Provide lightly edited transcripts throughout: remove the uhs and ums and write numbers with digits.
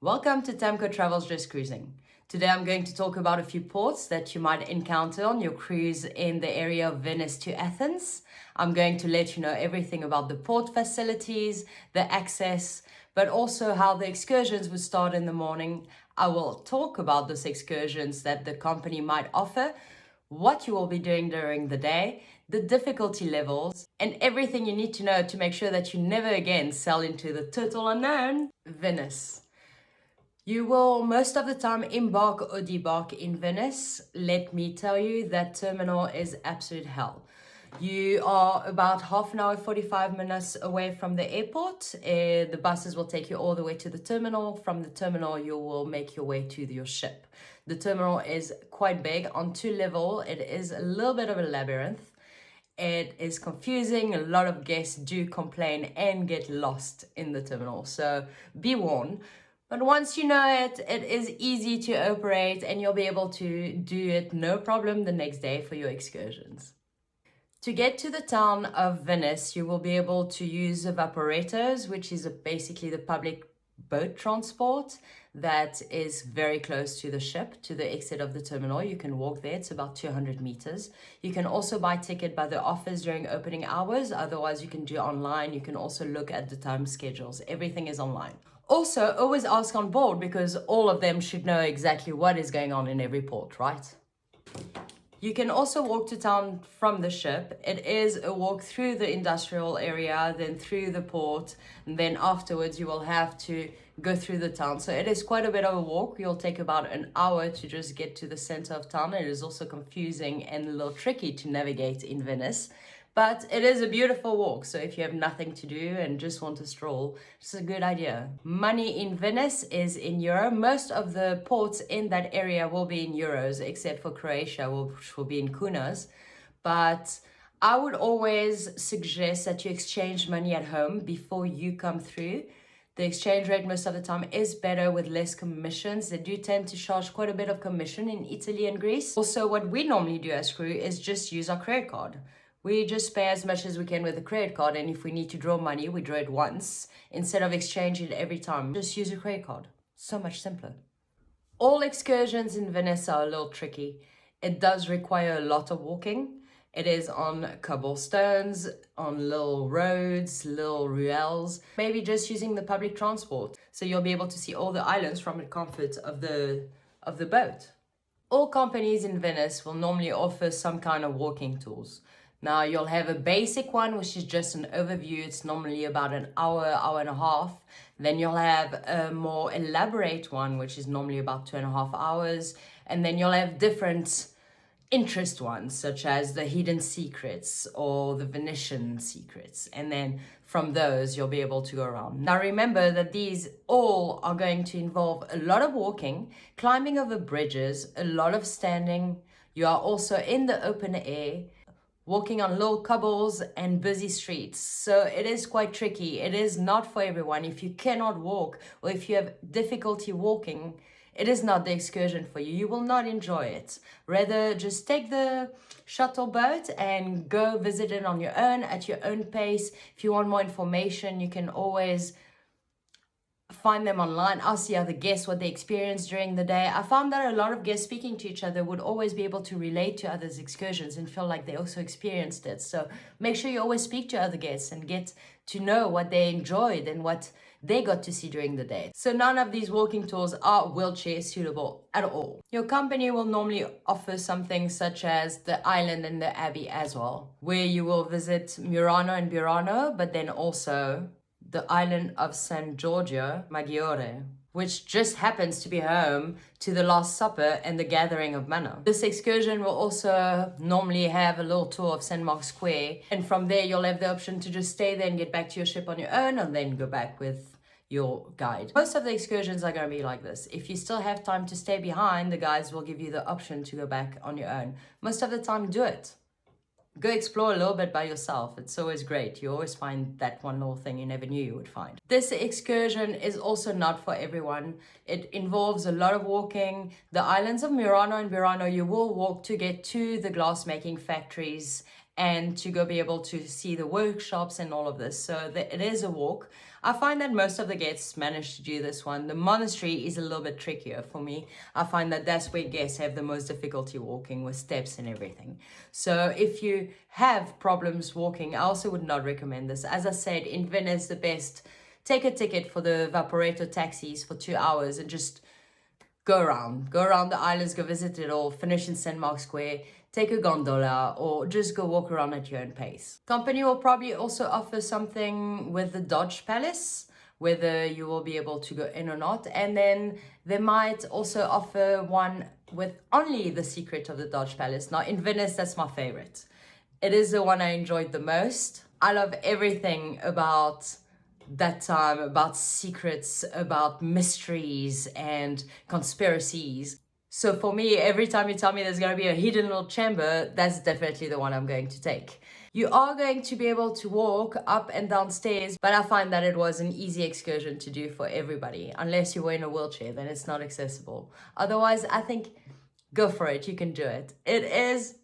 Welcome to Tamco Travels Just Cruising. Today I'm going to talk about a few ports that you might encounter on your cruise in the area of Venice to Athens. I'm going to let you know everything about the port facilities, the access, but also how the excursions would start in the morning. I will talk about those excursions that the company might offer, what you will be doing during the day, the difficulty levels, and everything you need to know to make sure that you never again sail into the total unknown, Venice. You will most of the time embark or debark in Venice. Let me tell you, that terminal is absolute hell. You are about half an hour, 45 minutes away from the airport. The buses will take you all the way to the terminal. From the terminal, you will make your way to your ship. The terminal is quite big on 2 levels. It is a little bit of a labyrinth. It is confusing. A lot of guests do complain and get lost in the terminal. So be warned. But once you know it, it is easy to operate and you'll be able to do it no problem the next day for your excursions. To get to the town of Venice, you will be able to use evaporators, which is basically the public boat transport that is very close to the ship, to the exit of the terminal. You can walk there, it's about 200 meters. You can also buy ticket by the office during opening hours. Otherwise, you can do online. You can also look at the time schedules. Everything is online. Also, always ask on board because all of them should know exactly what is going on in every port, right? You can also walk to town from the ship. It is a walk through the industrial area, then through the port, and then afterwards you will have to go through the town. So it is quite a bit of a walk. You'll take about an hour to just get to the center of town. It is also confusing and a little tricky to navigate in Venice. But it is a beautiful walk, so if you have nothing to do and just want to stroll, it's a good idea. Money in Venice is in euro. Most of the ports in that area will be in euros, except for Croatia, which will be in kunas. But I would always suggest that you exchange money at home before you come through. The exchange rate most of the time is better with less commissions. They do tend to charge quite a bit of commission in Italy and Greece. Also, what we normally do as crew is just use our credit card. We just pay as much as we can with a credit card, and if we need to draw money, we draw it once instead of exchanging it every time. Just use a credit card. So much simpler. All excursions in Venice are a little tricky. It does require a lot of walking. It is on cobblestones, on little roads, little ruelles, maybe just using the public transport. So you'll be able to see all the islands from the comfort of the boat. All companies in Venice will normally offer some kind of walking tools. Now you'll have a basic one, which is just an overview. It's normally about an hour, hour and a half. Then you'll have a more elaborate one, which is normally about 2.5 hours. And then you'll have different interest ones, such as the hidden secrets or the Venetian secrets. And then from those, you'll be able to go around. Now remember that these all are going to involve a lot of walking, climbing over bridges, a lot of standing. You are also in the open air, walking on low cobbles and busy streets. So it is quite tricky. It is not for everyone. If you cannot walk or if you have difficulty walking, it is not the excursion for you. You will not enjoy it. Rather, just take the shuttle boat and go visit it on your own, at your own pace. If you want more information, you can always find them online, ask the other guests what they experienced during the day. I found that a lot of guests speaking to each other would always be able to relate to others' excursions and feel like they also experienced it. So make sure you always speak to other guests and get to know what they enjoyed and what they got to see during the day. So none of these walking tours are wheelchair suitable at all. Your company will normally offer something such as the island and the abbey as well, where you will visit Murano and Burano, but then also the island of San Giorgio Maggiore, which just happens to be home to the Last Supper and the Gathering of Manna. This excursion will also normally have a little tour of St. Mark's Square, and from there you'll have the option to just stay there and get back to your ship on your own, and then go back with your guide. Most of the excursions are going to be like this. If you still have time to stay behind, the guides will give you the option to go back on your own. Most of the time, do it. Go explore a little bit by yourself. It's always great. You always find that one little thing you never knew you would find. This excursion is also not for everyone. It involves a lot of walking. The islands of Murano and Burano, you will walk to get to the glassmaking factories and to go be able to see the workshops and all of this. So it is a walk. I find that most of the guests manage to do this one. The monastery is a little bit trickier for me. I find that that's where guests have the most difficulty walking with steps and everything. So if you have problems walking, I also would not recommend this. As I said, in Venice, the best, take a ticket for the Vaporetto taxis for 2 hours and just go around the islands, go visit it all, finish in St. Mark's Square, take a gondola, or just go walk around at your own pace. Company will probably also offer something with the Dodge Palace, whether you will be able to go in or not. And then they might also offer one with only the secret of the Dodge Palace. Now in Venice, that's my favorite. It is the one I enjoyed the most. I love everything about that time, about secrets, about mysteries and conspiracies. So for me, every time you tell me there's going to be a hidden little chamber, that's definitely the one I'm going to take. You are going to be able to walk up and down stairs, but I find that it was an easy excursion to do for everybody. Unless you were in a wheelchair, then it's not accessible. Otherwise, I think go for it. You can do it. It is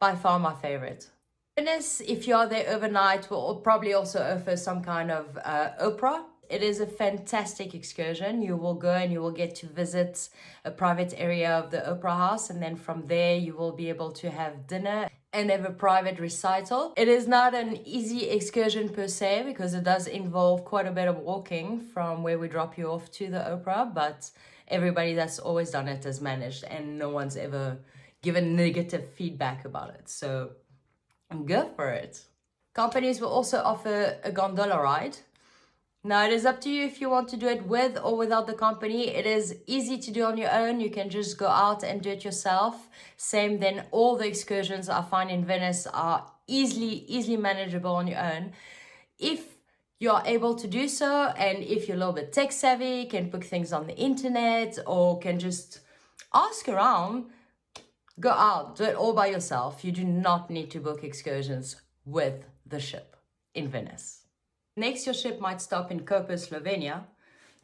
by far my favorite. Venice, if you are there overnight, will probably also offer some kind of opera. It is a fantastic excursion. You will go and you will get to visit a private area of the opera house, and then from there you will be able to have dinner and have a private recital. It is not an easy excursion per se, because it does involve quite a bit of walking from where we drop you off to the opera, but everybody that's always done it has managed, and no one's ever given negative feedback about it. So go for it. Companies will also offer a gondola ride. Now it is up to you if you want to do it with or without the company. It is easy to do on your own. You can just go out and do it yourself. Same then, all the excursions I find in Venice are easily manageable on your own. If you are able to do so, and if you're a little bit tech savvy, can book things on the internet or can just ask around, go out, do it all by yourself. You do not need to book excursions with the ship in Venice. Next, your ship might stop in Koper, Slovenia.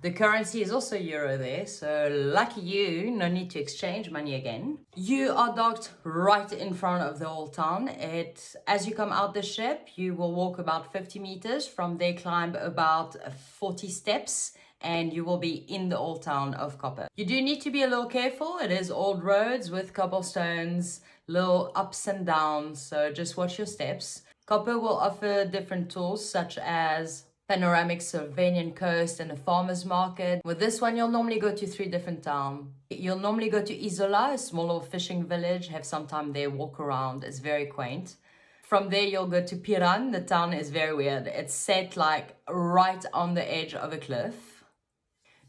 The currency is also euro there, so lucky you, no need to exchange money again. You are docked right in front of the old town. As you come out the ship, you will walk about 50 meters. From there, climb about 40 steps, and you will be in the old town of Koper. You do need to be a little careful. It is old roads with cobblestones, little ups and downs, so just watch your steps. Koper will offer different tours such as panoramic Slovenian coast and a farmer's market. With this one, you'll normally go to 3 different towns. You'll normally go to Isola, a small little fishing village, have some time there, walk around. It's very quaint. From there, you'll go to Piran. The town is very weird. It's set like right on the edge of a cliff.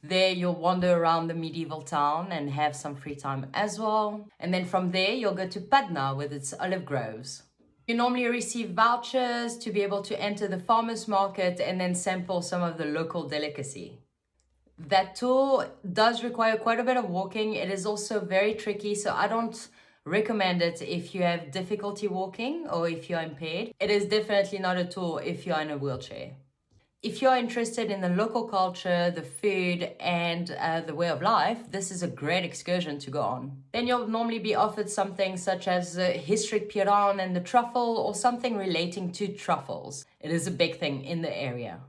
There, you'll wander around the medieval town and have some free time as well. And then from there, you'll go to Padna with its olive groves. You normally receive vouchers to be able to enter the farmer's market and then sample some of the local delicacy. That tour does require quite a bit of walking. It is also very tricky, so I don't recommend it if you have difficulty walking or if you're impaired. It is definitely not a tour if you're in a wheelchair. If you're interested in the local culture, the food, and the way of life, this is a great excursion to go on. Then you'll normally be offered something such as historic Piran and the truffle, or something relating to truffles. It is a big thing in the area.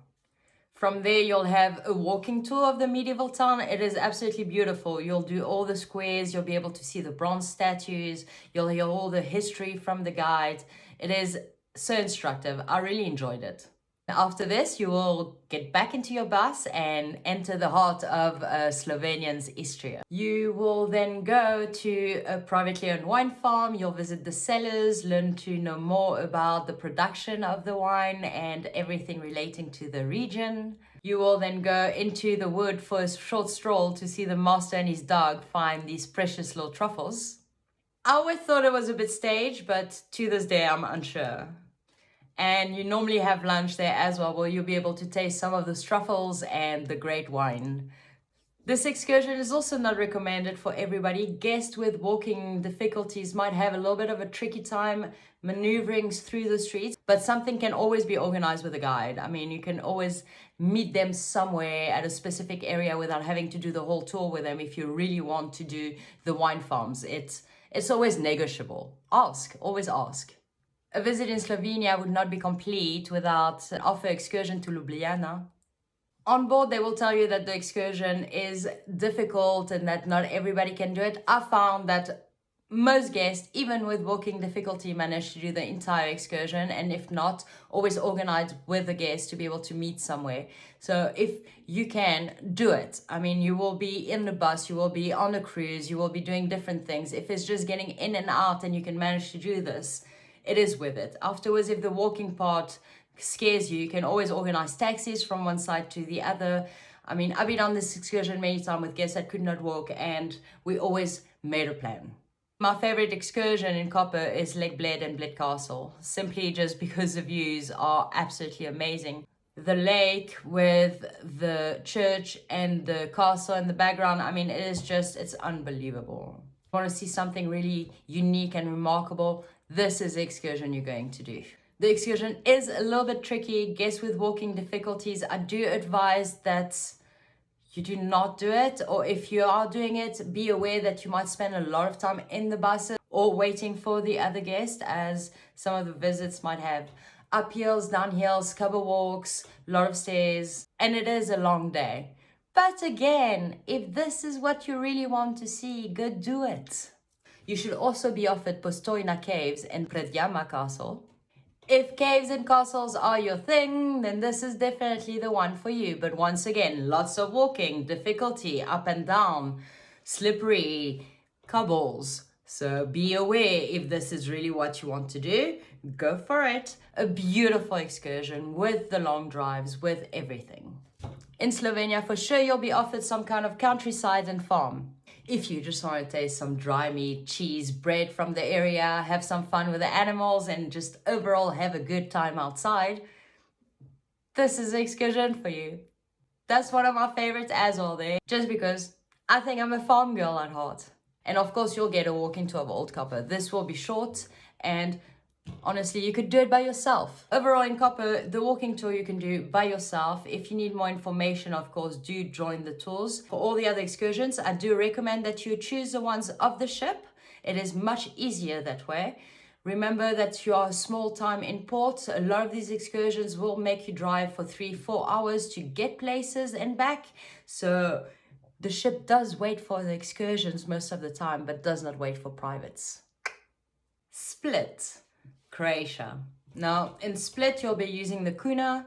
From there, you'll have a walking tour of the medieval town. It is absolutely beautiful. You'll do all the squares. You'll be able to see the bronze statues. You'll hear all the history from the guide. It is so instructive. I really enjoyed it. After this, you will get back into your bus and enter the heart of Slovenian's Istria. You will then go to a privately owned wine farm. You'll visit the cellars, learn to know more about the production of the wine and everything relating to the region. You will then go into the wood for a short stroll to see the master and his dog find these precious little truffles. I always thought it was a bit staged, but to this day I'm unsure. And you normally have lunch there as well, where you'll be able to taste some of the truffles and the great wine. This excursion is also not recommended for everybody. Guests with walking difficulties might have a little bit of a tricky time maneuvering through the streets, but something can always be organized with a guide. I mean, you can always meet them somewhere at a specific area without having to do the whole tour with them if you really want to do the wine farms. It's always negotiable. Always ask. A visit in Slovenia would not be complete without an offer excursion to Ljubljana. On board, they will tell you that the excursion is difficult and that not everybody can do it. I found that most guests, even with walking difficulty, manage to do the entire excursion, and if not, always organize with the guests to be able to meet somewhere. So if you can, do it. I mean, you will be in the bus, you will be on a cruise, you will be doing different things. If it's just getting in and out and you can manage to do this, it is with it. Afterwards, if the walking part scares you, you can always organize taxis from one side to the other. I mean, I've been on this excursion many times with guests that could not walk, and we always made a plan. My favorite excursion in Copper is Lake Bled and Bled Castle, simply just because the views are absolutely amazing. The lake with the church and the castle in the background, I mean, it's unbelievable. Want to see something really unique and remarkable? This is the excursion you're going to do. The excursion is a little bit tricky. Guests with walking difficulties, I do advise that you do not do it, or if you are doing it, be aware that you might spend a lot of time in the buses or waiting for the other guest, as some of the visits might have up hills, down hills, cover walks, a lot of stairs, and it is a long day. But again, if this is what you really want to see, go do it. You should also be offered Postojna Caves and Predjama Castle. If caves and castles are your thing, then this is definitely the one for you. But once again, lots of walking, difficulty, up and down, slippery, cobbles. So be aware if this is really what you want to do, go for it. A beautiful excursion with the long drives, with everything. In Slovenia, for sure, you'll be offered some kind of countryside and farm. If you just want to taste some dry meat, cheese, bread from the area, have some fun with the animals, and just overall have a good time outside, this is the excursion for you. That's one of my favorites as well there, just because I think I'm a farm girl at heart. And of course, you'll get a walking tour of Old Copper. This will be short, and honestly, you could do it by yourself. Overall in Copper, the walking tour you can do by yourself. If you need more information, of course, do join the tours. For all the other excursions, I do recommend that you choose the ones of the ship. It is much easier that way. Remember that you are a small time in port. A lot of these excursions will make you drive for 3-4 hours to get places and back. So the ship does wait for the excursions most of the time, but does not wait for privates. Split. Croatia. Now, in Split, you'll be using the kuna.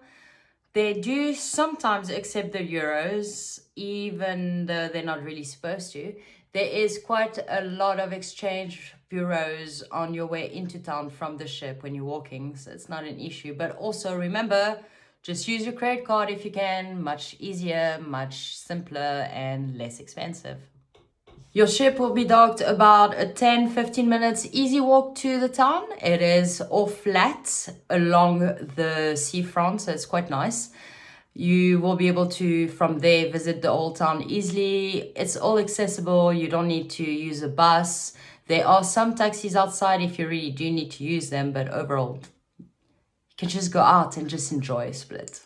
They do sometimes accept the euros, even though they're not really supposed to. There is quite a lot of exchange bureaus on your way into town from the ship when you're walking, so it's not an issue. But also remember, just use your credit card if you can. Much easier, much simpler, and less expensive. Your ship will be docked about a 10-15 minutes easy walk to the town. It is all flat along the seafront, so it's quite nice. You will be able to, from there, visit the old town easily. It's all accessible. You don't need to use a bus. There are some taxis outside if you really do need to use them, but overall, you can just go out and just enjoy Split.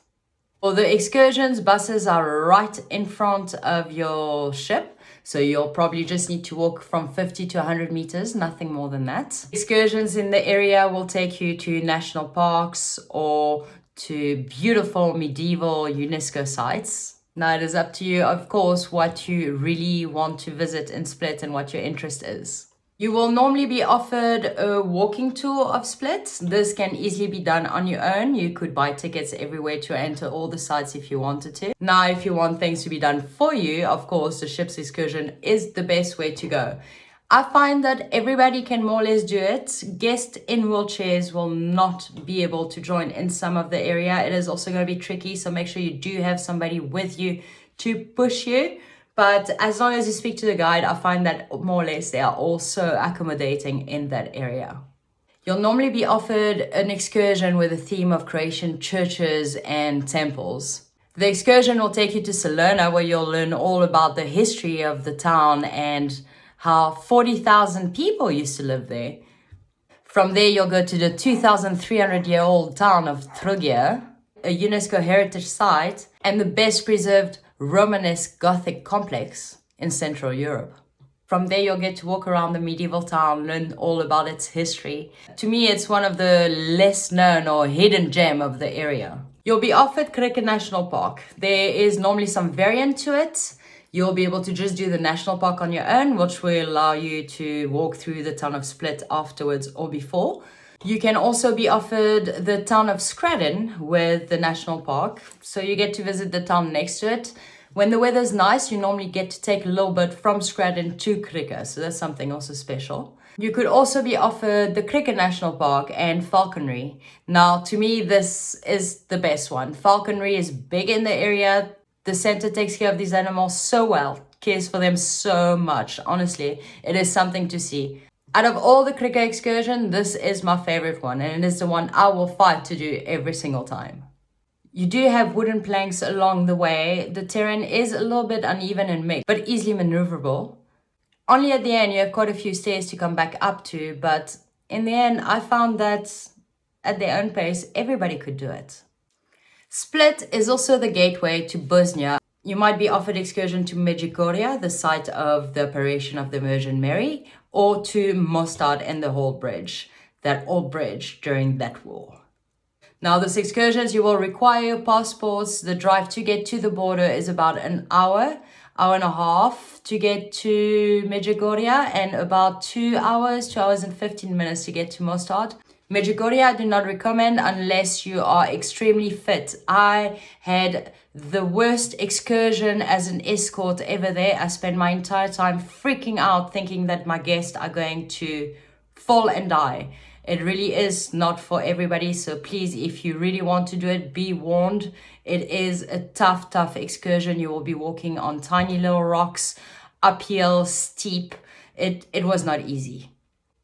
For the excursions, buses are right in front of your ship. So you'll probably just need to walk from 50 to 100 meters, nothing more than that. Excursions in the area will take you to national parks or to beautiful medieval UNESCO sites. Now it is up to you, of course, what you really want to visit in Split and what your interest is. You will normally be offered a walking tour of Split. This can easily be done on your own. You could buy tickets everywhere to enter all the sites if you wanted to. Now, if you want things to be done for you, of course, the ship's excursion is the best way to go. I find that everybody can more or less do it. Guests in wheelchairs will not be able to join in some of the area. It is also going to be tricky, so make sure you do have somebody with you to push you. But as long as you speak to the guide, I find that more or less they are also accommodating in that area. You'll normally be offered an excursion with a theme of Croatian churches and temples. The excursion will take you to Salona, where you'll learn all about the history of the town and how 40,000 people used to live there. From there, you'll go to the 2,300-year-old town of Trogir, a UNESCO heritage site, and the best preserved Romanesque Gothic complex in Central Europe. From there, you'll get to walk around the medieval town, learn all about its history. To me, it's one of the less known or hidden gem of the area. You'll be offered Cricket National Park. There is normally some variant to it. You'll be able to just do the national park on your own, which will allow you to walk through the town of Split afterwards or before. You can also be offered the town of Scradden with the national park. So you get to visit the town next to it. When the weather's nice, you normally get to take a little bit from Scradden to Cricket. So that's something also special. You could also be offered the Cricket National Park and falconry. Now, to me, this is the best one. Falconry is big in the area. The center takes care of these animals so well, cares for them so much. Honestly, it is something to see. Out of all the cricket excursion, this is my favorite one, and it is the one I will fight to do every single time. You do have wooden planks along the way. The terrain is a little bit uneven and mixed, but easily maneuverable. Only at the end, you have quite a few stairs to come back up to, but in the end, I found that at their own pace, everybody could do it. Split is also the gateway to Bosnia. You might be offered excursion to Medjugorje, the site of the apparition of the Virgin Mary, or to Mostard and the whole bridge, that old bridge during that war. Now, this excursions, you will require passports. The drive to get to the border is about an hour and a half to get to Medjugorje, and about 2 hours and 15 minutes to get to Mostard. Medjugorje I do not recommend unless you are extremely fit. I had the worst excursion as an escort ever there. I spent my entire time freaking out thinking that my guests are going to fall and die. It really is not for everybody. So please, if you really want to do it, be warned. It is a tough excursion. You will be walking on tiny little rocks, uphill, steep. It was not easy.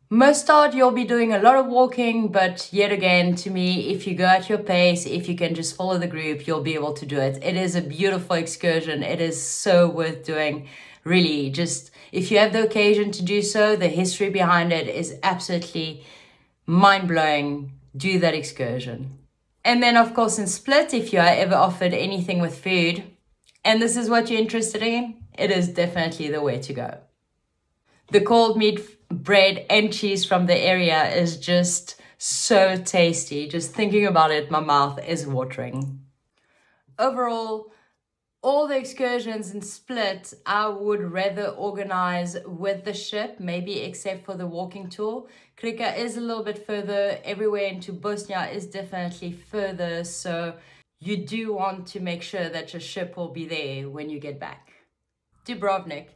Mostard, you'll be doing a lot of walking, but yet again, to me, if you go at your pace, if you can just follow the group, you'll be able to do it. It is a beautiful excursion. It is so worth doing. Really, just if you have the occasion to do so, the history behind it is absolutely mind-blowing. Do that excursion. And then, of course, in Split, if you are ever offered anything with food, and this is what you're interested in, it is definitely the way to go. The cold meat, bread and cheese from the area is just so tasty. Just thinking about it, my mouth is watering. Overall, all the excursions in Split, I would rather organize with the ship, maybe except for the walking tour. Krika is a little bit further. Everywhere into Bosnia is definitely further. So you do want to make sure that your ship will be there when you get back. Dubrovnik.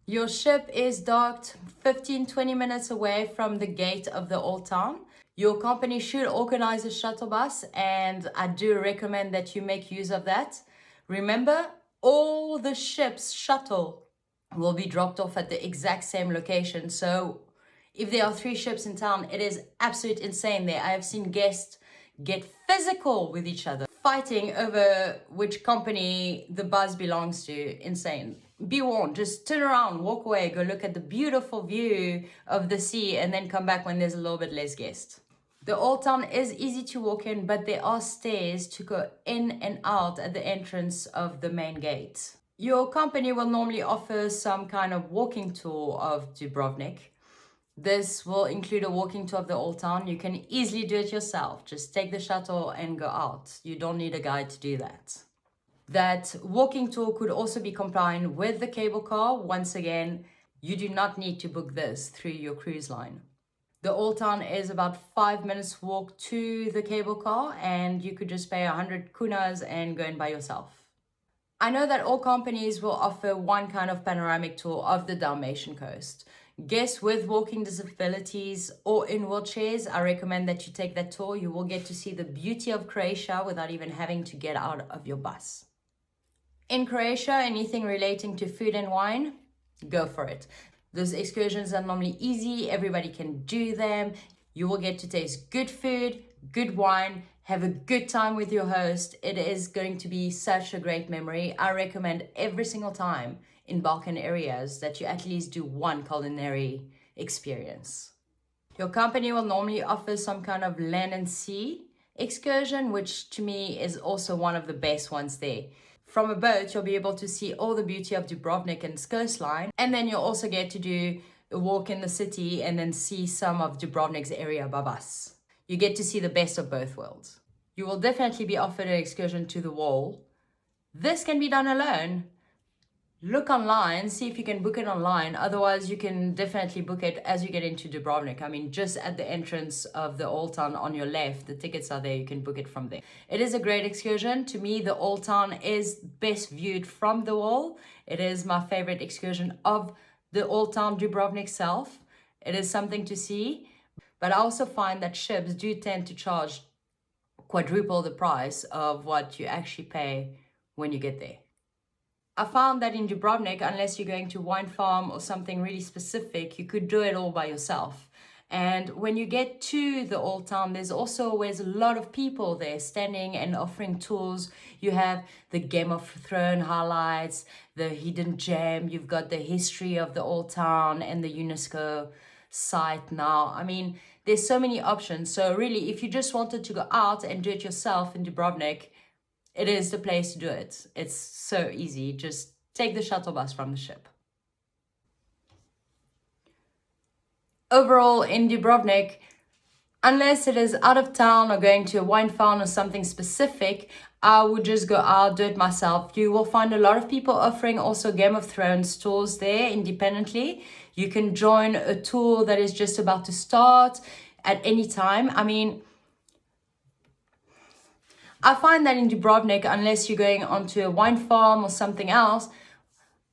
Your ship is docked 15-20 minutes away from the gate of the old town. Your company should organize a shuttle bus, and I do recommend that you make use of that. Remember, all the ship's shuttle will be dropped off at the exact same location. So if there are 3 ships in town, it is absolutely insane there. I have seen guests get physical with each other, fighting over which company the bus belongs to. Insane. Be warned, just turn around, walk away, go look at the beautiful view of the sea, and then come back when there's a little bit less guests. The old town is easy to walk in, but there are stairs to go in and out at the entrance of the main gate. Your company will normally offer some kind of walking tour of Dubrovnik. This will include a walking tour of the old town. You can easily do it yourself. Just take the shuttle and go out. You don't need a guide to do that. That walking tour could also be combined with the cable car. Once again, you do not need to book this through your cruise line. The old town is about 5 minutes walk to the cable car, and you could just pay 100 kunas and go in by yourself. I know that all companies will offer one kind of panoramic tour of the Dalmatian coast. Guests with walking disabilities or in wheelchairs, I recommend that you take that tour. You will get to see the beauty of Croatia without even having to get out of your bus. In Croatia, anything relating to food and wine, go for it. Those excursions are normally easy. Everybody can do them. You will get to taste good food, good wine, have a good time with your host. It is going to be such a great memory. I recommend every single time in Balkan areas that you at least do one culinary experience. Your company will normally offer some kind of land and sea excursion, which to me is also one of the best ones there. From a boat, you'll be able to see all the beauty of Dubrovnik and its coastline, and then you'll also get to do a walk in the city and then see some of Dubrovnik's area above us. You get to see the best of both worlds. You will definitely be offered an excursion to the wall. This can be done alone. Look online, see if you can book it online. Otherwise, you can definitely book it as you get into Dubrovnik. I mean, just at the entrance of the Old Town on your left, the tickets are there. You can book it from there. It is a great excursion. To me, the Old Town is best viewed from the wall. It is my favorite excursion of the Old Town Dubrovnik itself. It is something to see. But I also find that ships do tend to charge quadruple the price of what you actually pay when you get there. I found that in Dubrovnik, unless you're going to wine farm or something really specific, you could do it all by yourself. And when you get to the Old Town, there's also always a lot of people there standing and offering tours. You have the Game of Thrones highlights, the hidden gem, you've got the history of the Old Town and the UNESCO site now. I mean, there's so many options. So really, if you just wanted to go out and do it yourself in Dubrovnik, it is the place to do it. It's so easy. Just take the shuttle bus from the ship. Overall, in Dubrovnik, unless it is out of town or going to a wine farm or something specific, I would just go out, do it myself. You will find a lot of people offering also Game of Thrones tours there independently. You can join a tour that is just about to start at any time. I mean, I find that in Dubrovnik, unless you're going onto a wine farm or something else,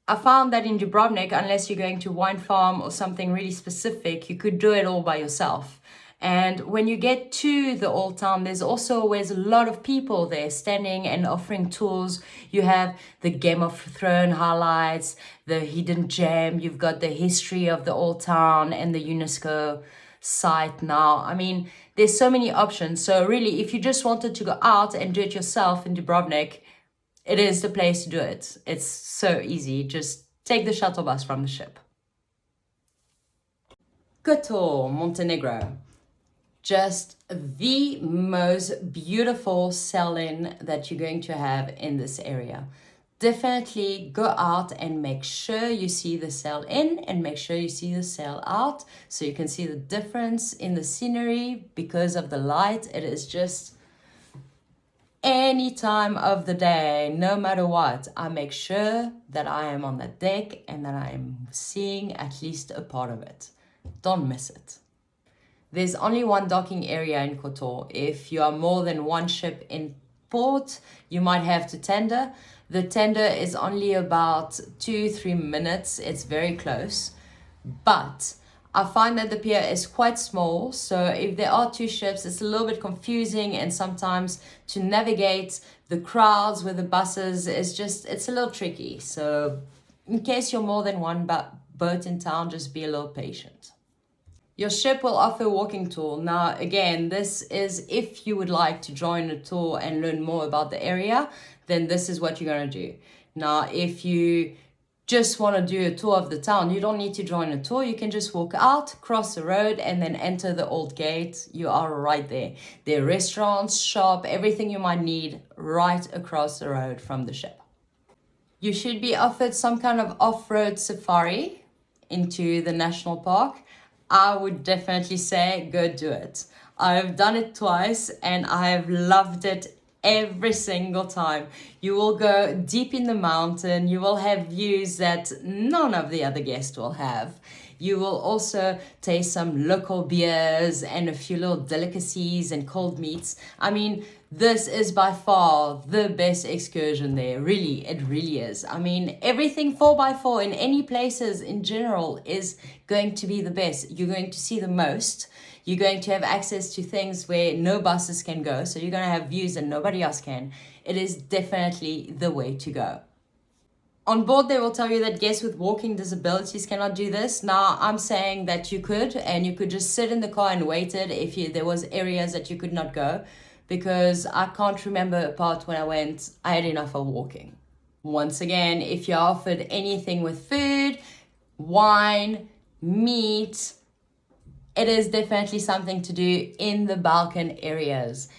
I found that in Dubrovnik, unless you're going to a wine farm or something really specific, you could do it all by yourself. And when you get to the Old Town, there's also always a lot of people there standing and offering tours. You have the Game of Thrones highlights, the hidden gem, you've got the history of the Old Town and the UNESCO site now. I mean, there's so many options. So really, if you just wanted to go out and do it yourself in Dubrovnik, it is the place to do it. It's so easy. Just take the shuttle bus from the ship. Kotor, Montenegro. Just the most beautiful sell-in that you're going to have in this area. Definitely go out and make sure you see the sail in and make sure you see the sail out so you can see the difference in the scenery because of the light. It is just any time of the day, no matter what, I make sure that I am on the deck and that I am seeing at least a part of it. Don't miss it. There's only one docking area in Kotor. If you are more than one ship in port, you might have to tender. The tender is only about 2-3 minutes. It's very close. But I find that the pier is quite small. So if there are two ships, it's a little bit confusing. And sometimes to navigate the crowds with the buses is just, it's a little tricky. So in case you're more than one boat in town, just be a little patient. Your ship will offer a walking tour. Now, again, this is if you would like to join a tour and learn more about the area, then this is what you're going to do. Now, if you just want to do a tour of the town, you don't need to join a tour. You can just walk out, cross the road, and then enter the old gate. You are right there. There are restaurants, shop, everything you might need right across the road from the ship. You should be offered some kind of off-road safari into the national park. I would definitely say go do it. I've done it twice and I have loved it every single time. You will go deep in the mountain. You will have views that none of the other guests will have. You will also taste some local beers and a few little delicacies and cold meats. I mean, this is by far the best excursion there. Really, it really is. I mean, everything 4x4 in any places in general is going to be the best. You're going to see the most. You're going to have access to things where no buses can go. So you're going to have views that nobody else can. It is definitely the way to go. On board, they will tell you that guests with walking disabilities cannot do this. Now, I'm saying that you could, and you could just sit in the car and wait it if there was areas that you could not go, because I can't remember a part when I went, I had enough of walking. Once again, if you're offered anything with food, wine, meat, it is definitely something to do in the Balkan areas.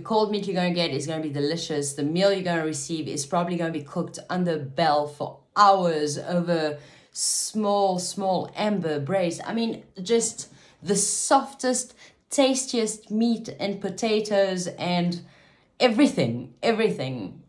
Cold meat you're going to get is going to be delicious. The meal you're going to receive is probably going to be cooked under bell for hours over small amber braise. I mean, just the softest, tastiest meat and potatoes and everything.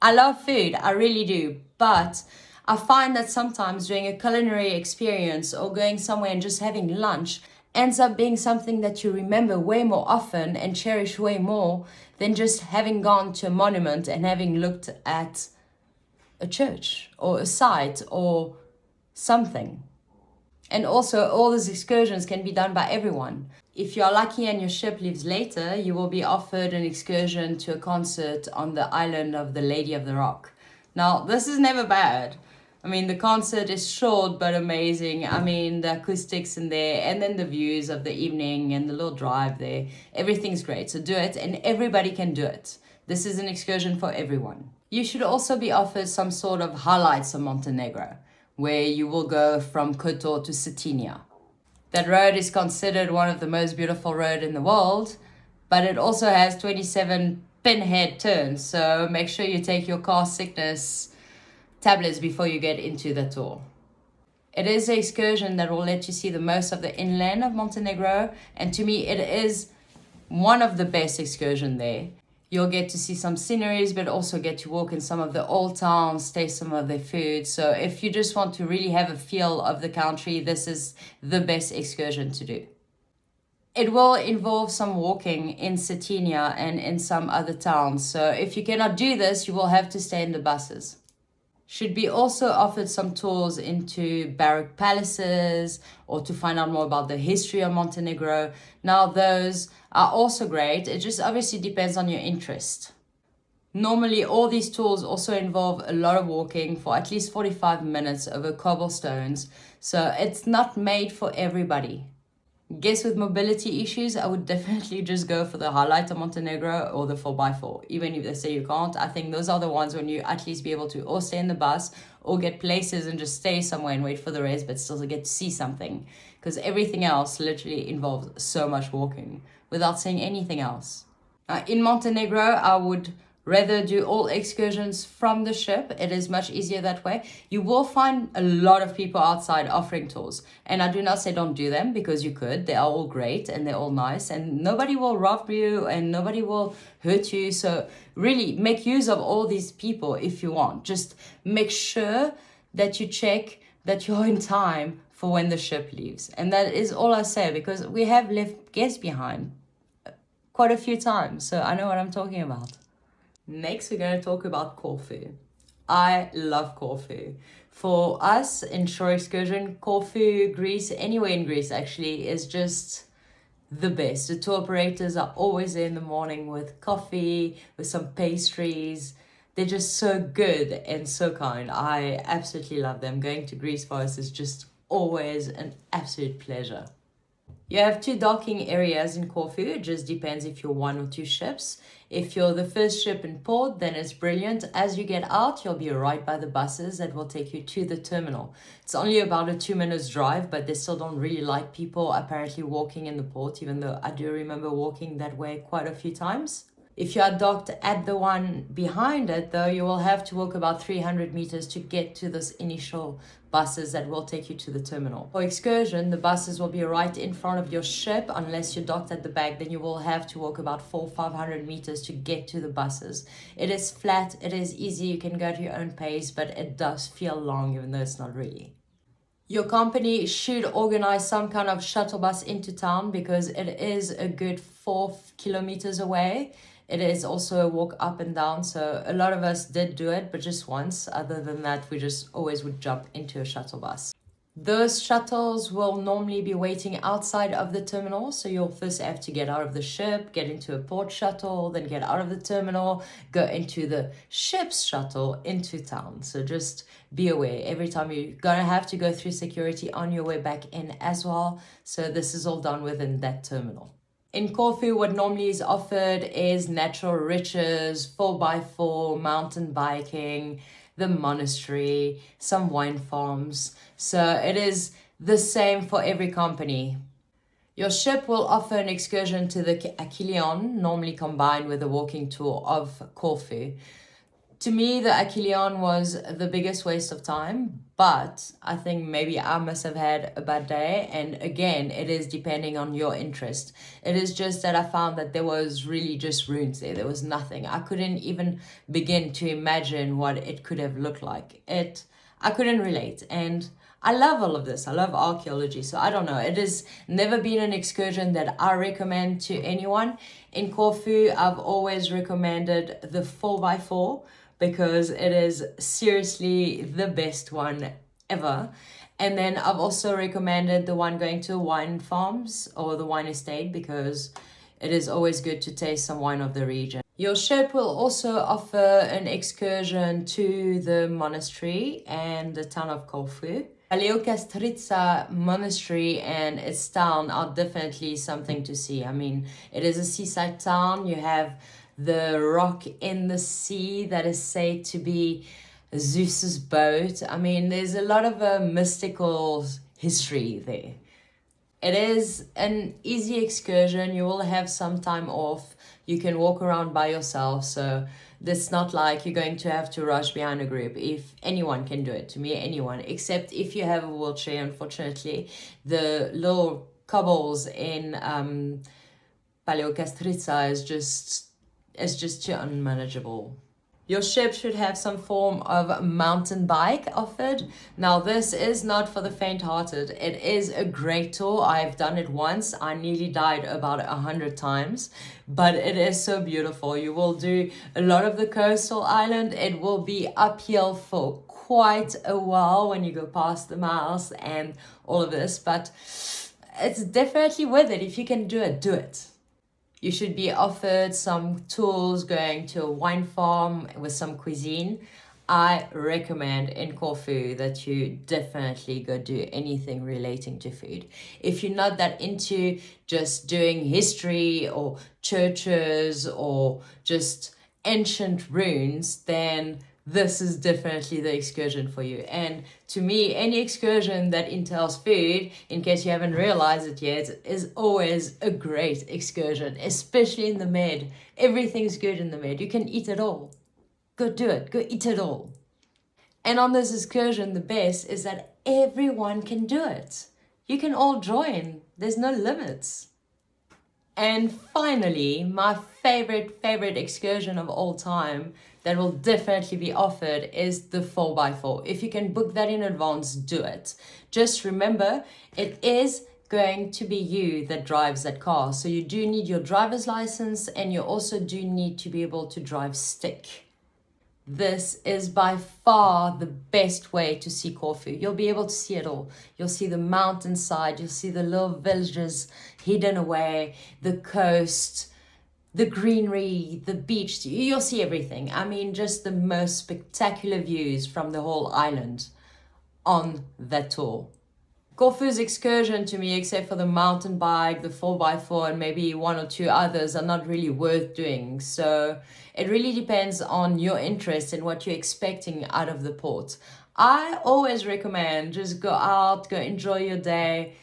I love food, I really do, but I find that sometimes doing a culinary experience or going somewhere and just having lunch ends up being something that you remember way more often and cherish way more than just having gone to a monument and having looked at a church or a site or something. And also, all these excursions can be done by everyone. If you are lucky and your ship leaves later, you will be offered an excursion to a concert on the island of the Lady of the Rock. Now, this is never bad. I mean, the concert is short but amazing. I mean, the acoustics in there, and then the views of the evening and the little drive there. Everything's great. So do it, and everybody can do it. This is an excursion for everyone. You should also be offered some sort of highlights of Montenegro, where you will go from Kotor to Cetinja. That road is considered one of the most beautiful roads in the world, but it also has 27 pinhead turns, so make sure you take your car sickness tablets before you get into the tour. It is an excursion that will let you see the most of the inland of Montenegro, and to me it is one of the best excursions there. You'll get to see some sceneries, but also get to walk in some of the old towns, taste some of their food. So if you just want to really have a feel of the country, this is the best excursion to do. It will involve some walking in Cetinja and in some other towns. So if you cannot do this, you will have to stay in the buses. Should be also offered some tours into Baroque palaces or to find out more about the history of Montenegro. Now, those are also great. It just obviously depends on your interest. Normally, all these tours also involve a lot of walking for at least 45 minutes over cobblestones. So it's not made for everybody. Guess with mobility issues, I would definitely just go for the highlight of Montenegro or the 4x4. Even if they say you can't, I think those are the ones when you at least be able to or stay in the bus or get places and just stay somewhere and wait for the rest, but still get to see something. Because everything else literally involves so much walking without seeing anything else. In Montenegro, I would rather do all excursions from the ship. It is much easier that way. You will find a lot of people outside offering tours. And I do not say don't do them, because you could. They are all great and they're all nice. And nobody will rob you and nobody will hurt you. So really make use of all these people if you want. Just make sure that you check that you're in time for when the ship leaves. And that is all I say, because we have left guests behind quite a few times. So I know what I'm talking about. Next, we're going to talk about Corfu. I love Corfu. For us in shore excursion, Corfu, Greece, anywhere in Greece actually, is just the best. The tour operators are always there in the morning with coffee, with some pastries. They're just so good and so kind. I absolutely love them. Going to Greece for us is just always an absolute pleasure. You have 2 docking areas in Corfu. It just depends if you're 1 or 2 ships. If you're the first ship in port, then it's brilliant. As you get out, you'll be right by the buses that will take you to the terminal. It's only about a 2 minutes drive, but they still don't really like people apparently walking in the port, even though I do remember walking that way quite a few times. If you are docked at the one behind it, though, you will have to walk about 300 meters to get to this initial buses that will take you to the terminal. For excursion, the buses will be right in front of your ship. Unless you're docked at the back, then you will have to walk about 400-500 meters to get to the buses. It is flat, it is easy, you can go at your own pace, but it does feel long, even though it's not really. Your company should organize some kind of shuttle bus into town, because it is a good 4 kilometers away. It is also a walk up and down, so a lot of us did do it, but just once. Other than that, we just always would jump into a shuttle bus. Those shuttles will normally be waiting outside of the terminal, so you'll first have to get out of the ship, get into a port shuttle, then get out of the terminal, go into the ship's shuttle into town. So just be aware, every time you're gonna have to go through security on your way back in as well. So this is all done within that terminal. In Corfu, what normally is offered is natural riches, 4x4, mountain biking, the monastery, some wine farms. So it is the same for every company. Your ship will offer an excursion to the Achilleon, normally combined with a walking tour of Corfu. To me, the Achilleon was the biggest waste of time, but I think maybe I must have had a bad day. And again, it is depending on your interest. It is just that I found that there was really just ruins there. There was nothing. I couldn't even begin to imagine what it could have looked like. I couldn't relate. And I love all of this. I love archaeology. So I don't know. It has never been an excursion that I recommend to anyone. In Corfu, I've always recommended the 4x4 because it is seriously the best one ever. And then I've also recommended the one going to wine farms or the wine estate because it is always good to taste some wine of the region. Your ship will also offer an excursion to the monastery and the town of Corfu. Paleokastritsa monastery and its town are definitely something to see. I mean, it is a seaside town. You have the rock in the sea that is said to be Zeus's boat. I mean, there's a lot of mystical history there. It is an easy excursion. You will have some time off. You can walk around by yourself. So it's not like you're going to have to rush behind a group. If anyone can do it, to me, anyone, except if you have a wheelchair, unfortunately. The little cobbles in Paleokastritsa is just too unmanageable. Your ship should have some form of mountain bike offered. Now, this is not for the faint-hearted. It is a great tour. I've done it once. I nearly died about 100 times, but it is so beautiful. You will do a lot of the coastal island. It will be uphill for quite a while when you go past the mouse and all of this, but it's definitely worth it. If you can do it, do it. You should be offered some tours going to a wine farm with some cuisine. I recommend in Corfu that you definitely go do anything relating to food. If you're not that into just doing history or churches or just ancient ruins, then this is definitely the excursion for you. And to me, any excursion that entails food, in case you haven't realized it yet, is always a great excursion, especially in the Med. Everything's good in the Med. You can eat it all. Go do it. Go eat it all. And on this excursion, the best is that everyone can do it. You can all join. There's no limits. And finally, my favorite excursion of all time that will definitely be offered is the 4x4. If you can book that in advance, do it. Just remember, it is going to be you that drives that car. So you do need your driver's license and you also do need to be able to drive stick. This is by far the best way to see Corfu. You'll be able to see it all. You'll see the mountainside, you'll see the little villages hidden away, the coast, the greenery, the beach. You'll see everything. I mean, just the most spectacular views from the whole island on that tour. Corfu's excursion to me, except for the mountain bike, the 4x4, and maybe one or two others, are not really worth doing. So it really depends on your interest and what you're expecting out of the port. I always recommend just go out, go enjoy your day,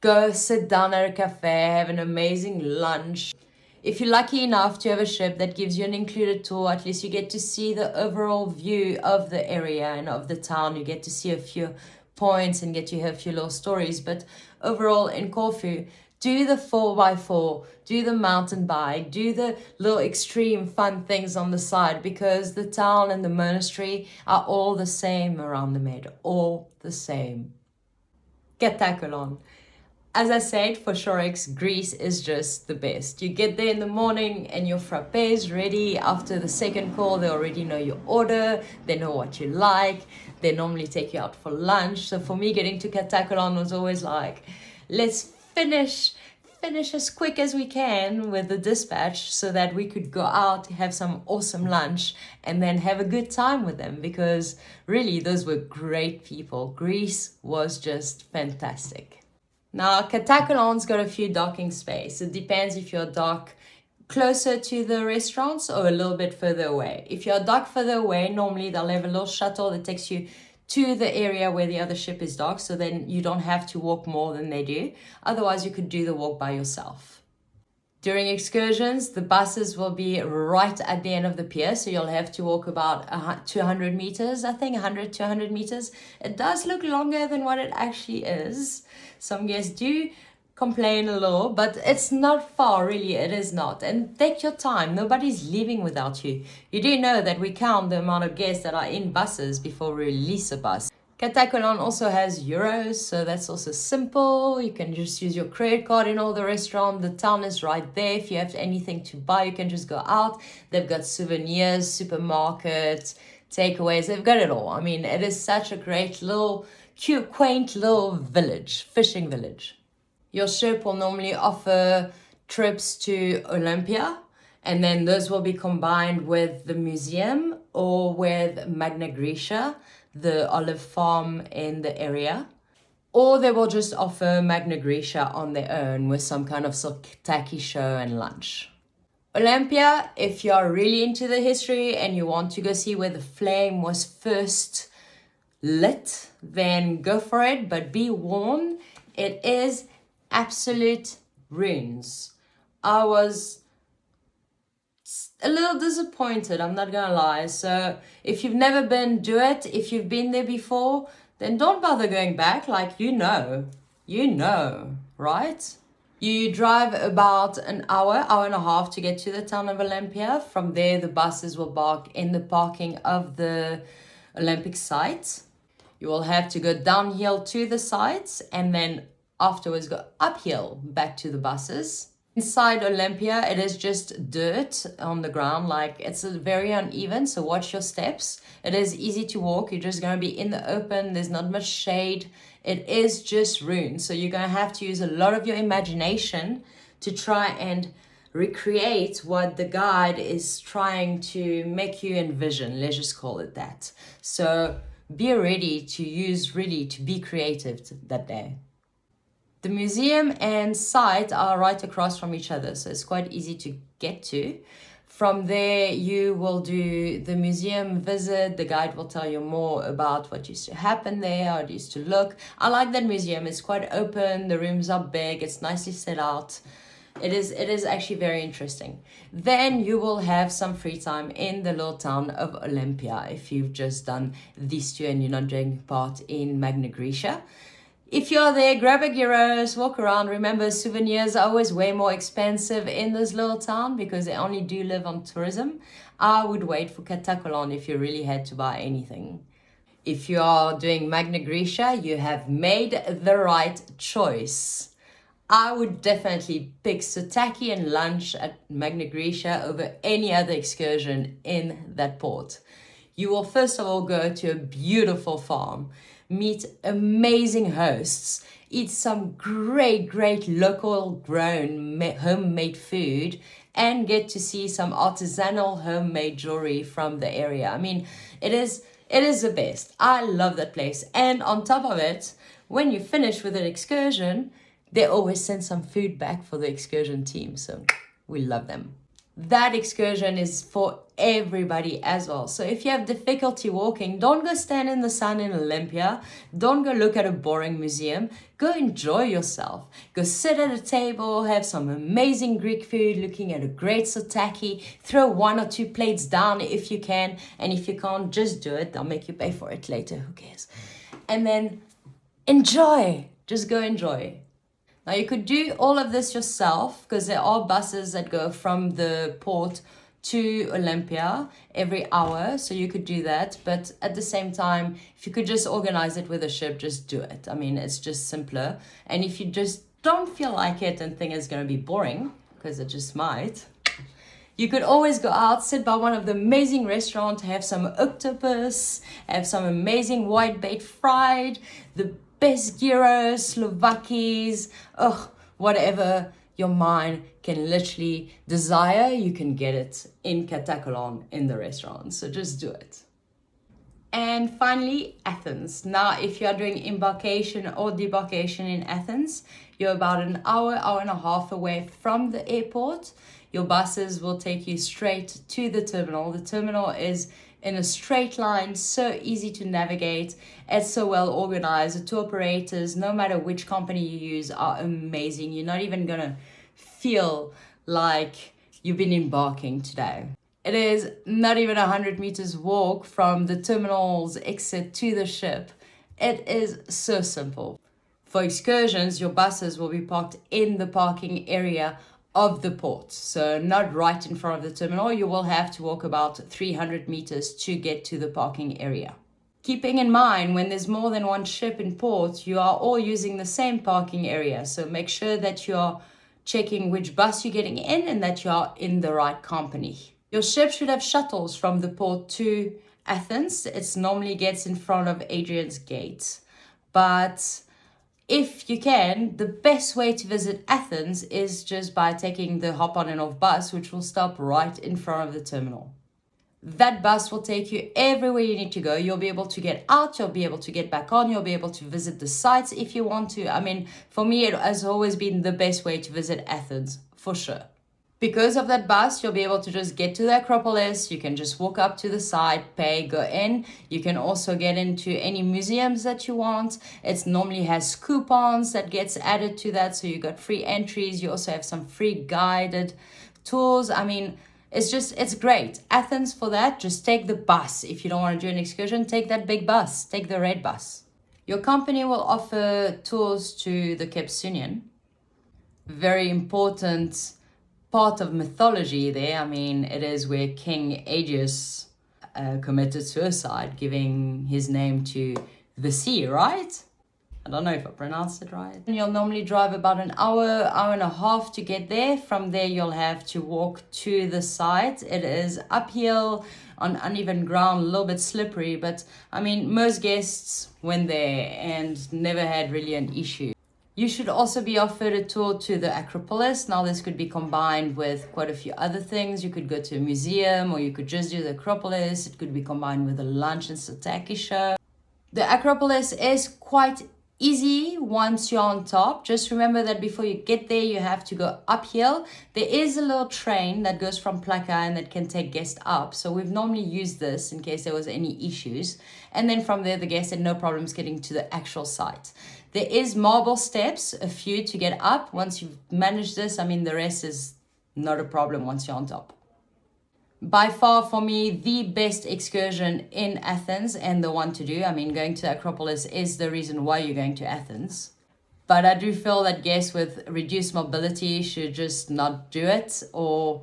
go sit down at a cafe, have an amazing lunch. If you're lucky enough to have a ship that gives you an included tour, at least you get to see the overall view of the area and of the town. You get to see a few points and get to hear a few little stories. But overall in Corfu, do the 4x4, do the mountain bike, do the little extreme fun things on the side, because the town and the monastery are all the same around the Med, all the same. Katakolon. As I said, for shorex, Greece is just the best. You get there in the morning and your frappe is ready. After the second call, they already know your order. They know what you like. They normally take you out for lunch. So for me, getting to Katakolon was always like, let's finish as quick as we can with the dispatch so that we could go out, have some awesome lunch, and then have a good time with them, because really, those were great people. Greece was just fantastic. Now, Katakolon's got a few docking space. It depends if you're dock closer to the restaurants or a little bit further away. If you're docked further away, normally they'll have a little shuttle that takes you to the area where the other ship is docked, so then you don't have to walk more than they do. Otherwise, you could do the walk by yourself. During excursions, the buses will be right at the end of the pier, so you'll have to walk about 200 meters, I think 100, 200 meters. It does look longer than what it actually is. Some guests do complain a little, but it's not far, really, it is not. And take your time, nobody's leaving without you. You do know that we count the amount of guests that are in buses before we release a bus. Katakolon also has euros, so that's also simple. You can just use your credit card in all the restaurant. The town is right there. If you have anything to buy, you can just go out. They've got souvenirs, supermarkets, takeaways. They've got it all. I mean, it is such a great little, cute, quaint little village, fishing village. Your ship will normally offer trips to Olympia, and then those will be combined with the museum or with Magna Grecia, the olive farm in the area, or they will just offer Magna Grecia on their own with some kind of souvlaki show and lunch. Olympia, if you're really into the history and you want to go see where the flame was first lit, then go for it, but be warned, it is absolute ruins. I was a little disappointed, I'm not gonna lie. So if you've never been, do it. If you've been there before, then don't bother going back. Like, you know, right? You drive about an hour and a half to get to the town of Olympia. From there, the buses will park in the parking of the Olympic site. You will have to go downhill to the sites and then afterwards go uphill back to the buses. Inside Olympia, it is just dirt on the ground, like it's very uneven, so watch your steps. It is easy to walk, you're just going to be in the open, there's not much shade. It is just ruins, so you're going to have to use a lot of your imagination to try and recreate what the guide is trying to make you envision, let's just call it that. So be ready to be creative that day. The museum and site are right across from each other, so it's quite easy to get to. From there, you will do the museum visit. The guide will tell you more about what used to happen there, how it used to look. I like that museum. It's quite open. The rooms are big. It's nicely set out. It is actually very interesting. Then you will have some free time in the little town of Olympia if you've just done these two and you're not taking part in Magna Grecia. If you're there, grab a gyros, walk around. Remember, souvenirs are always way more expensive in this little town because they only do live on tourism. I would wait for Katakolon if you really had to buy anything. If you are doing Magna Grecia, you have made the right choice. I would definitely pick souvlaki and lunch at Magna Grecia over any other excursion in that port. You will first of all go to a beautiful farm, meet amazing hosts, eat some great local grown homemade food, and get to see some artisanal homemade jewelry from the area. I mean, it is the best. I love that place. And on top of it, when you finish with an excursion, they always send some food back for the excursion team. So we love them. That excursion is for everybody as well. So if you have difficulty walking, don't go stand in the sun in Olympia. Don't go look at a boring museum. Go enjoy yourself. Go sit at a table, have some amazing Greek food, looking at a great souvlaki. Throw 1 or 2 plates down if you can. And if you can't, just do it. They'll make you pay for it later. Who cares? And then enjoy. Just go enjoy. Now you could do all of this yourself because there are buses that go from the port to Olympia every hour. So you could do that. But at the same time, if you could just organize it with a ship, just do it. I mean, it's just simpler. And if you just don't feel like it and think it's going to be boring, because it just might, you could always go out, sit by one of the amazing restaurants, have some octopus, have some amazing whitebait fried, the best gyros, Slovakis, whatever your mind can literally desire, you can get it in Katakolon in the restaurant. So just do it. And finally, Athens. Now, if you are doing embarkation or debarkation in Athens, you're about an hour and a half away from the airport. Your buses will take you straight to the terminal. The terminal is in a straight line, so easy to navigate. It's so well organized. The tour operators, no matter which company you use, are amazing. You're not even gonna feel like you've been embarking today. It is not even 100 meters walk from the terminal's exit to the ship. It is so simple. For excursions, your buses will be parked in the parking area of the port. So not right in front of the terminal. You will have to walk about 300 meters to get to the parking area. Keeping in mind, when there's more than one ship in port, you are all using the same parking area. So make sure that you're checking which bus you're getting in and that you are in the right company. Your ship should have shuttles from the port to Athens. It normally gets in front of Adrian's Gate. But if you can, the best way to visit Athens is just by taking the hop on and off bus, which will stop right in front of the terminal. That bus will take you everywhere you need to go. You'll be able to get out, you'll be able to get back on, you'll be able to visit the sites if you want to. I mean, for me, it has always been the best way to visit Athens, for sure. Because of that bus, you'll be able to just get to the Acropolis. You can just walk up to the site, pay, go in. You can also get into any museums that you want. It normally has coupons that gets added to that. So you got free entries. You also have some free guided tours. I mean, it's great. Athens for that, just take the bus. If you don't want to do an excursion, take that big bus. Take the red bus. Your company will offer tours to the Capsunian. Very important part of mythology there. I mean, it is where King Aegeus committed suicide, giving his name to the sea, right? I don't know if I pronounced it right. You'll normally drive about an hour and a half to get there. From there, you'll have to walk to the site. It is uphill on uneven ground, a little bit slippery, but I mean, most guests went there and never had really an issue. You should also be offered a tour to the Acropolis. Now, this could be combined with quite a few other things. You could go to a museum, or you could just do the Acropolis. It could be combined with a lunch and Sataki show. The Acropolis is quite easy once you're on top. Just remember that before you get there, you have to go uphill. There is a little train that goes from Plaka and that can take guests up. So we've normally used this in case there was any issues. And then from there, the guests had no problems getting to the actual site. There is marble steps, a few to get up. Once you've managed this, I mean, the rest is not a problem once you're on top. By far, for me, the best excursion in Athens and the one to do. I mean, going to Acropolis is the reason why you're going to Athens. But I do feel that guests with reduced mobility should just not do it, or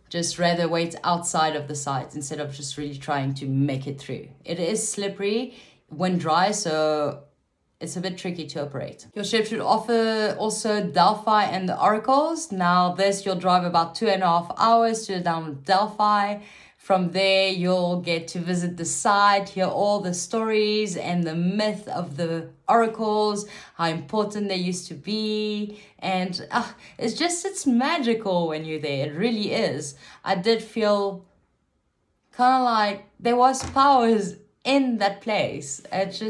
just rather wait outside of the site instead of just really trying to make it through. It is slippery when dry, so it's a bit tricky to operate. Your ship should offer also Delphi and the oracles. Now this, you'll drive about 2.5 hours to down Delphi. From there, you'll get to visit the site, hear all the stories and the myth of the oracles, how important they used to be. And it's magical when you're there. It really is. I did feel kind of like there was powers in that place. It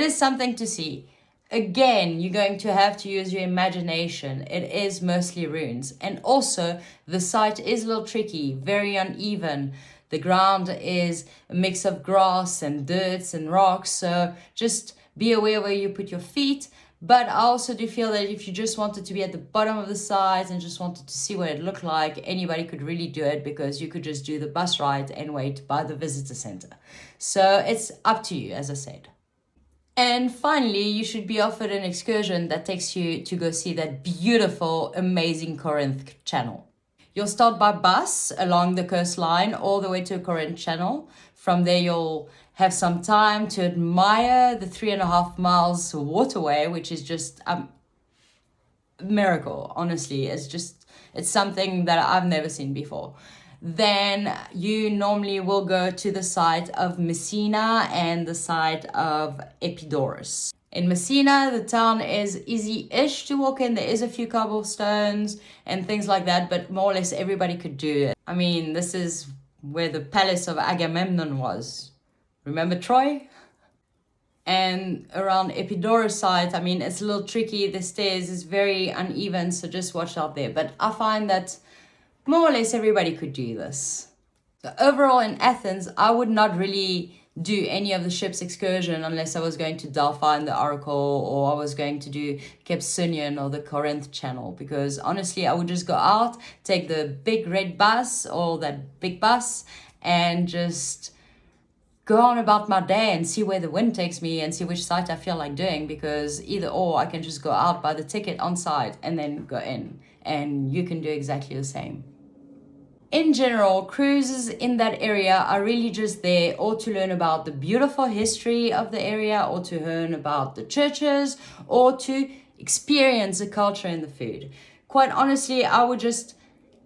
is something to see. Again, you're going to have to use your imagination. It is mostly ruins. And also, the site is a little tricky, very uneven. The ground is a mix of grass and dirt and rocks. So just be aware where you put your feet. But I also do feel that if you just wanted to be at the bottom of the site and just wanted to see what it looked like, anybody could really do it, because you could just do the bus ride and wait by the visitor center. So it's up to you, as I said. And finally, you should be offered an excursion that takes you to go see that beautiful, amazing Corinth Channel. You'll start by bus along the coastline all the way to Corinth Channel. From there, you'll have some time to admire the 3.5 miles waterway, which is just a miracle, honestly. It's something that I've never seen before. Then you normally will go to the site of Messina and the site of Epidaurus. In Messina, the town is easy-ish to walk in. There is a few cobblestones and things like that, but more or less everybody could do it. I mean, this is where the palace of Agamemnon was. Remember Troy? And around Epidaurus site, I mean, it's a little tricky. The stairs is very uneven, so just watch out there. But I find that more or less everybody could do this. So overall in Athens, I would not really do any of the ship's excursion unless I was going to Delphi and the Oracle, or I was going to do Cape Sunion or the Corinth Channel, because honestly I would just go out, take the big red bus or that big bus, and just go on about my day and see where the wind takes me and see which site I feel like doing, because either or I can just go out, buy the ticket on site and then go in, and you can do exactly the same. In general, cruises in that area are really just there or to learn about the beautiful history of the area, or to learn about the churches, or to experience the culture and the food. Quite honestly, I would just,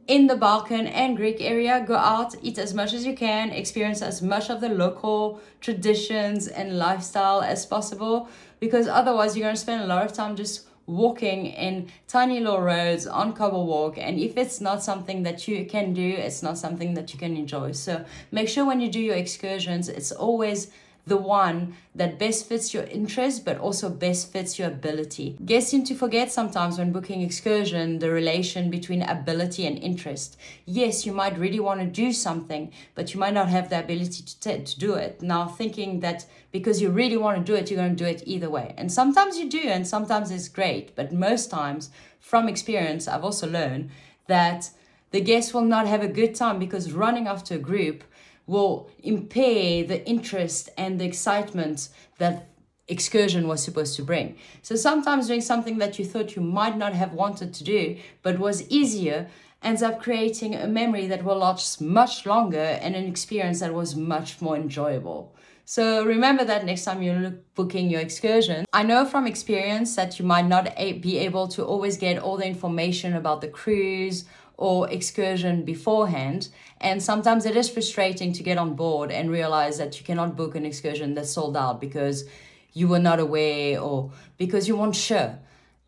in the Balkan and Greek area, go out, eat as much as you can, experience as much of the local traditions and lifestyle as possible, because otherwise you're going to spend a lot of time just walking in tiny little roads on cobble walk, and if it's not something that you can do, it's not something that you can enjoy. So make sure when you do your excursions, it's always the one that best fits your interest, but also best fits your ability. Guests seem to forget sometimes when booking excursion the relation between ability and interest. Yes, you might really want to do something, but you might not have the ability to do it. Now thinking that because you really want to do it, you're going to do it either way. And sometimes you do, and sometimes it's great. But most times, from experience, I've also learned that the guests will not have a good time, because running after a group will impair the interest and the excitement that excursion was supposed to bring. So sometimes doing something that you thought you might not have wanted to do, but was easier, ends up creating a memory that will last much longer and an experience that was much more enjoyable. So remember that next time you're booking your excursion. I know from experience that you might not be able to always get all the information about the cruise or excursion beforehand, and sometimes it is frustrating to get on board and realize that you cannot book an excursion that's sold out because you were not aware or because you weren't sure.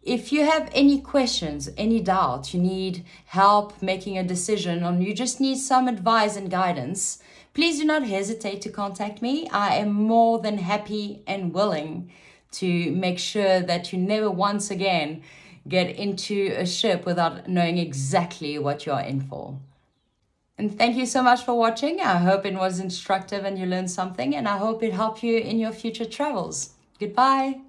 If you have any questions, any doubts, you need help making a decision, or you just need some advice and guidance, please do not hesitate to contact me. I am more than happy and willing to make sure that you never once again get into a ship without knowing exactly what you are in for. And thank you so much for watching. I hope it was instructive and you learned something, and I hope it helped you in your future travels. Goodbye.